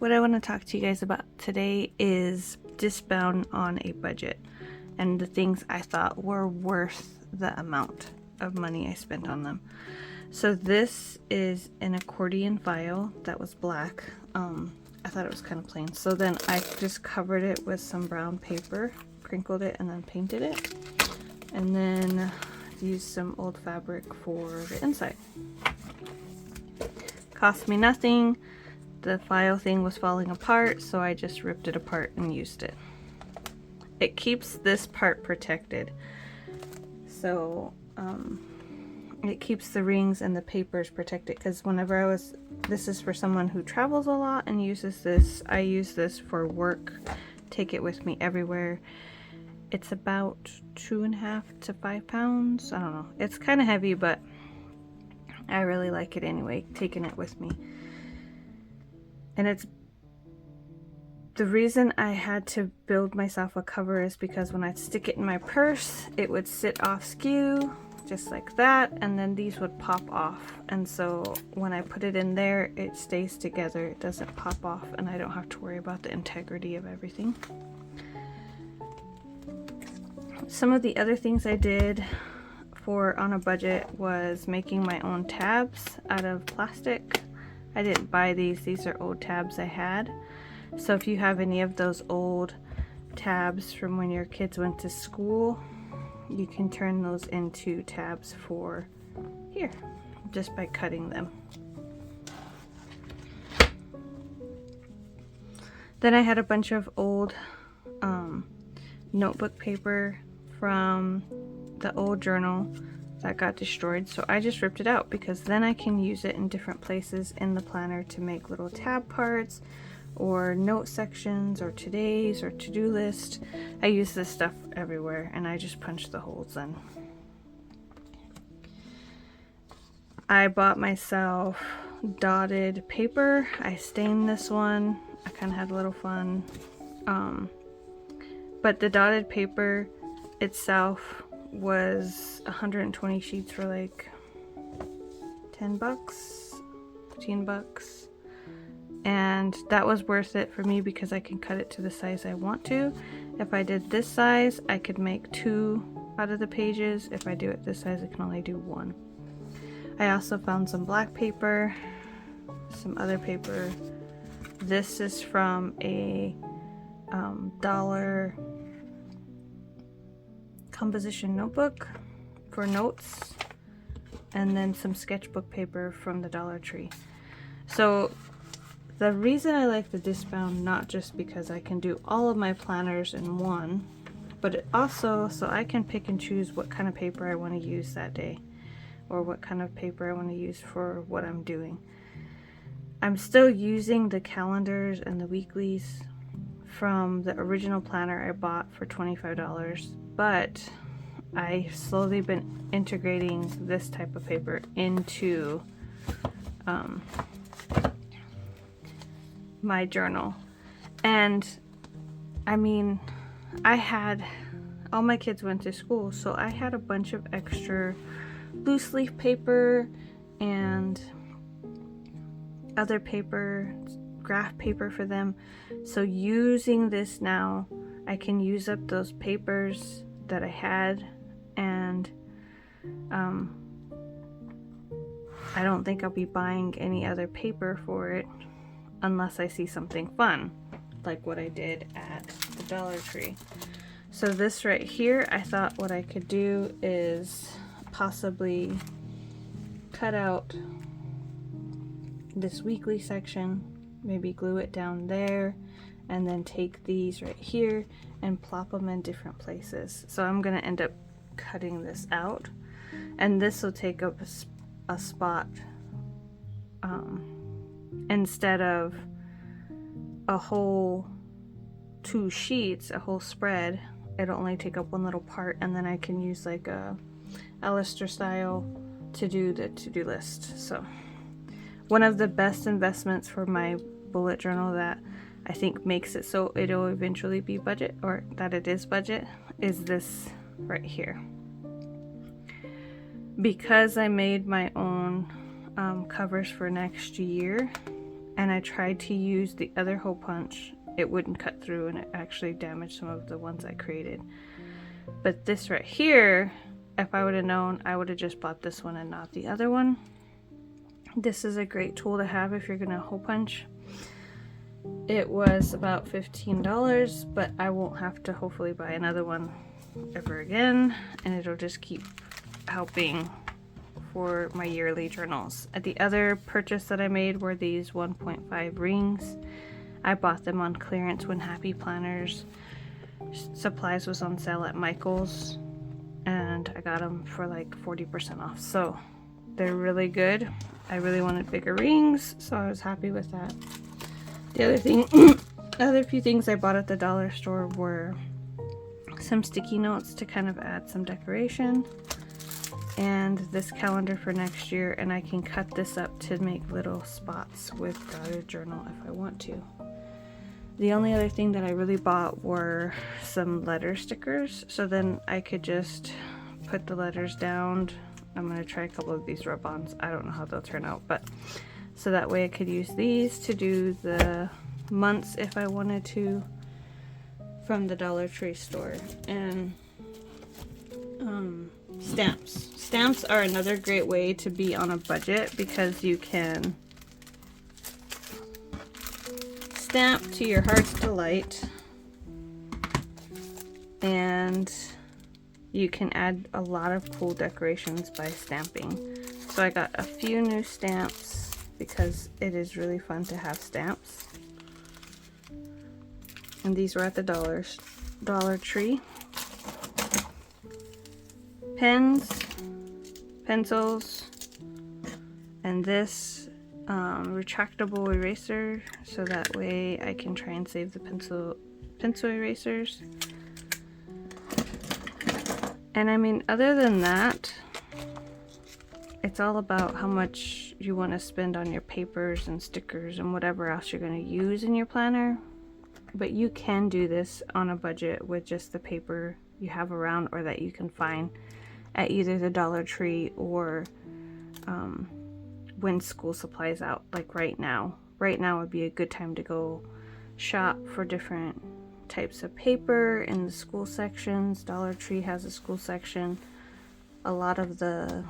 what I want to talk to you guys about today is Discbound on a budget and the things I thought were worth the amount of money I spent on them. So this is an accordion file that was black. I thought it was kind of plain. So then I just covered it with some brown paper, crinkled it, and then painted it. And then used some old fabric for the inside. Cost me nothing. The file thing was falling apart, so I just ripped it apart and used it. It keeps this part protected. So it keeps the rings and the papers protected, because whenever this is for someone who travels a lot and uses this. I use this for work, take it with me everywhere. It's about 2.5 to 5 pounds. I don't know. It's kind of heavy, but I really like it anyway, taking it with me. And it's the reason I had to build myself a cover is because when I'd stick it in my purse, it would sit off skew, just like that, and then these would pop off. And so when I put it in there, it stays together. It doesn't pop off, and I don't have to worry about the integrity of everything. Some of the other things I did for on a budget was making my own tabs out of plastic. I didn't buy these. These are old tabs I had. So if you have any of those old tabs from when your kids went to school, you can turn those into tabs for here, just by cutting them. Then I had a bunch of old notebook paper from the old journal that got destroyed, so I just ripped it out because then I can use it in different places in the planner to make little tab parts or note sections or today's or to-do list. I use this stuff everywhere, and I just punch the holes in. I bought myself dotted paper. I stained this one. I kind of had a little fun. But the dotted paper itself was 120 sheets for like 10 bucks, 15 bucks. And that was worth it for me because I can cut it to the size I want to. If I did this size, I could make 2 out of the pages. If I do it this size, I can only do 1. I also found some black paper, some other paper. This is from a dollar composition notebook for notes, and then some sketchbook paper from the Dollar Tree. So the reason I like the Discbound, not just because I can do all of my planners in one, but it also so I can pick and choose what kind of paper I want to use that day, or what kind of paper I want to use for what I'm doing. I'm still using the calendars and the weeklies from the original planner I bought for $25, but I've slowly been integrating this type of paper into my journal. And I mean, all my kids went to school, so I had a bunch of extra loose leaf paper and other paper, graph paper for them. So using this now, I can use up those papers that I had, and I don't think I'll be buying any other paper for it unless I see something fun, like what I did at the Dollar Tree. So this right here, I thought what I could do is possibly cut out this weekly section, maybe glue it down there, and then take these right here and plop them in different places. So I'm gonna end up cutting this out, and this will take up a spot instead of a whole 2 sheets, a whole spread. It'll only take up one little part, and then I can use like a Alistair style to do the to-do list. So one of the best investments for my bullet journal that I think makes it so it'll eventually be budget, or that it is budget, is this right here. Because I made my own covers for next year, and I tried to use the other hole punch, it wouldn't cut through and it actually damaged some of the ones I created. But this right here, if I would have known, I would have just bought this one and not the other one. This is a great tool to have if you're gonna hole punch. It was about $15, but I won't have to hopefully buy another one ever again, and it'll just keep helping for my yearly journals. The other purchase that I made were these 1.5 rings. I bought them on clearance when Happy Planners supplies was on sale at Michael's, and I got them for like 40% off, so they're really good. I really wanted bigger rings, so I was happy with that. The other thing, other few things I bought at the dollar store were some sticky notes to kind of add some decoration, and this calendar for next year, and I can cut this up to make little spots with dotted journal if I want to. The only other thing that I really bought were some letter stickers, so then I could just put the letters down. I'm going to try a couple of these rub-ons. I don't know how they'll turn out, but so that way I could use these to do the months if I wanted to from the Dollar Tree store. And stamps. Stamps are another great way to be on a budget because you can stamp to your heart's delight, and you can add a lot of cool decorations by stamping. So I got a few new stamps because it is really fun to have stamps. And these were at the Dollar Tree. Pens, pencils, and this retractable eraser, so that way I can try and save the pencil erasers. And I mean, other than that, it's all about how much you want to spend on your papers and stickers and whatever else you're going to use in your planner. But you can do this on a budget with just the paper you have around or that you can find at either the Dollar Tree or when school supplies out, like right now. Right now would be a good time to go shop for different types of paper in the school sections. Dollar Tree has a school section. A lot of the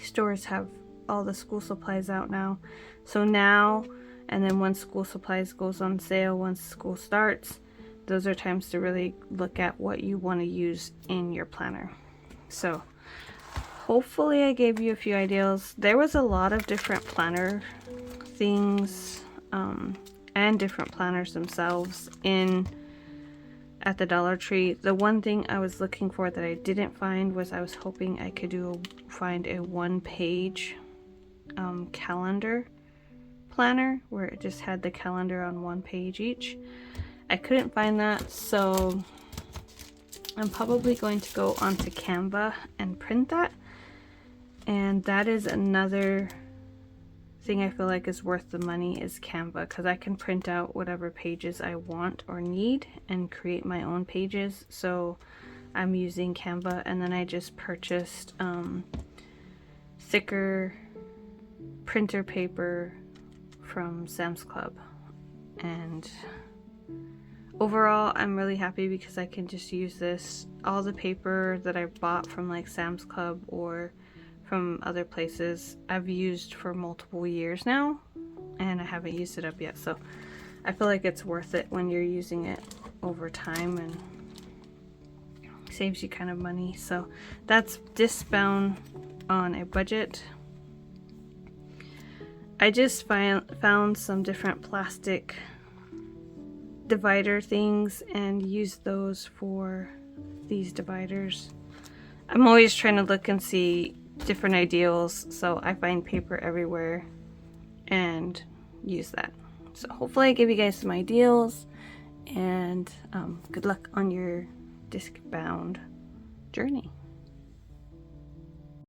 stores have all the school supplies out now. So now, and then when school supplies goes on sale, once school starts, those are times to really look at what you want to use in your planner. So hopefully I gave you a few ideas. There was a lot of different planner things and different planners themselves at the Dollar Tree. The one thing I was looking for that I didn't find was I was hoping I could find a one-page calendar planner where it just had the calendar on one page each. I couldn't find that, so I'm probably going to go onto Canva and print that. And that is another thing I feel like is worth the money, is Canva, because I can print out whatever pages I want or need and create my own pages. So I'm using Canva, and then I just purchased thicker printer paper from Sam's Club, and overall I'm really happy because I can just use this. All the paper that I bought from like Sam's Club or from other places I've used for multiple years now, and I haven't used it up yet, so I feel like it's worth it when you're using it over time and saves you kind of money. So that's Discbound on a budget. I just found some different plastic divider things and used those for these dividers. I'm always trying to look and see different ideals, so I find paper everywhere and use that. So hopefully I give you guys some ideals, and good luck on your Discbound journey.